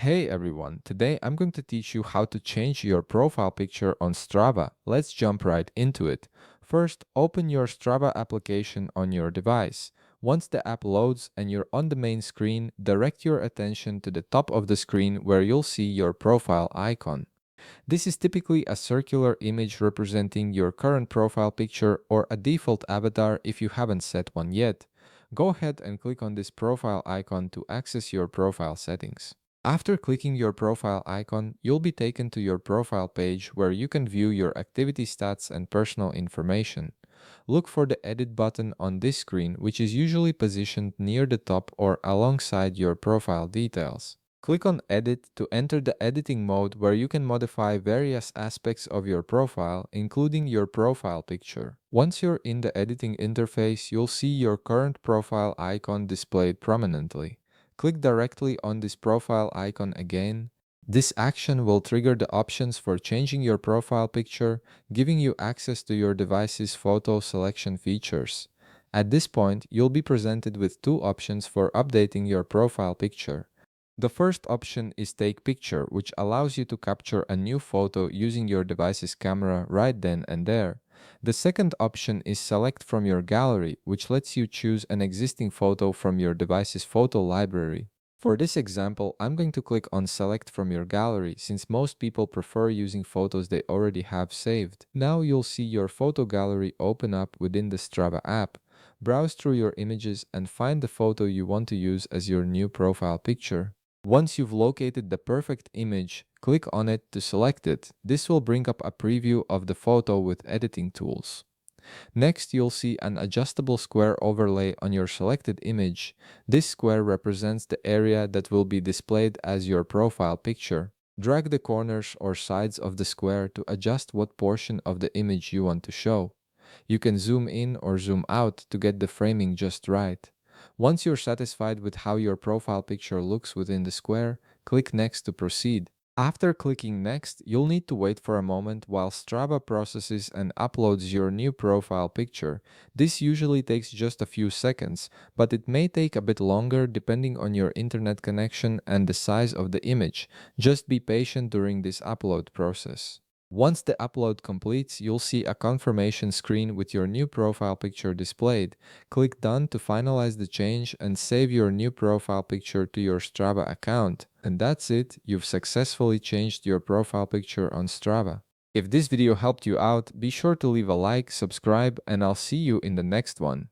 Hey everyone, today I'm going to teach you how to change your profile picture on Strava. Let's jump right into it. First, open your Strava application on your device. Once the app loads and you're on the main screen, direct your attention to the top of the screen where you'll see your profile icon. This is typically a circular image representing your current profile picture or a default avatar if you haven't set one yet. Go ahead and click on this profile icon to access your profile settings. After clicking your profile icon, you'll be taken to your profile page where you can view your activity stats and personal information. Look for the Edit button on this screen, which is usually positioned near the top or alongside your profile details. Click on Edit to enter the editing mode where you can modify various aspects of your profile, including your profile picture. Once you're in the editing interface, you'll see your current profile icon displayed prominently. Click directly on this profile icon again. This action will trigger the options for changing your profile picture, giving you access to your device's photo selection features. At this point, you'll be presented with two options for updating your profile picture. The first option is Take Picture, which allows you to capture a new photo using your device's camera right then and there. The second option is Select from your gallery, which lets you choose an existing photo from your device's photo library. For this example, I'm going to click on Select from your gallery since most people prefer using photos they already have saved. Now you'll see your photo gallery open up within the Strava app. Browse through your images and find the photo you want to use as your new profile picture. Once you've located the perfect image, click on it to select it. This will bring up a preview of the photo with editing tools. Next, you'll see an adjustable square overlay on your selected image. This square represents the area that will be displayed as your profile picture. Drag the corners or sides of the square to adjust what portion of the image you want to show. You can zoom in or zoom out to get the framing just right. Once you're satisfied with how your profile picture looks within the square, click Next to proceed. After clicking Next, you'll need to wait for a moment while Strava processes and uploads your new profile picture. This usually takes just a few seconds, but it may take a bit longer depending on your internet connection and the size of the image. Just be patient during this upload process. Once the upload completes, you'll see a confirmation screen with your new profile picture displayed. Click Done to finalize the change and save your new profile picture to your Strava account. And that's it, you've successfully changed your profile picture on Strava. If this video helped you out, be sure to leave a like, subscribe, and I'll see you in the next one.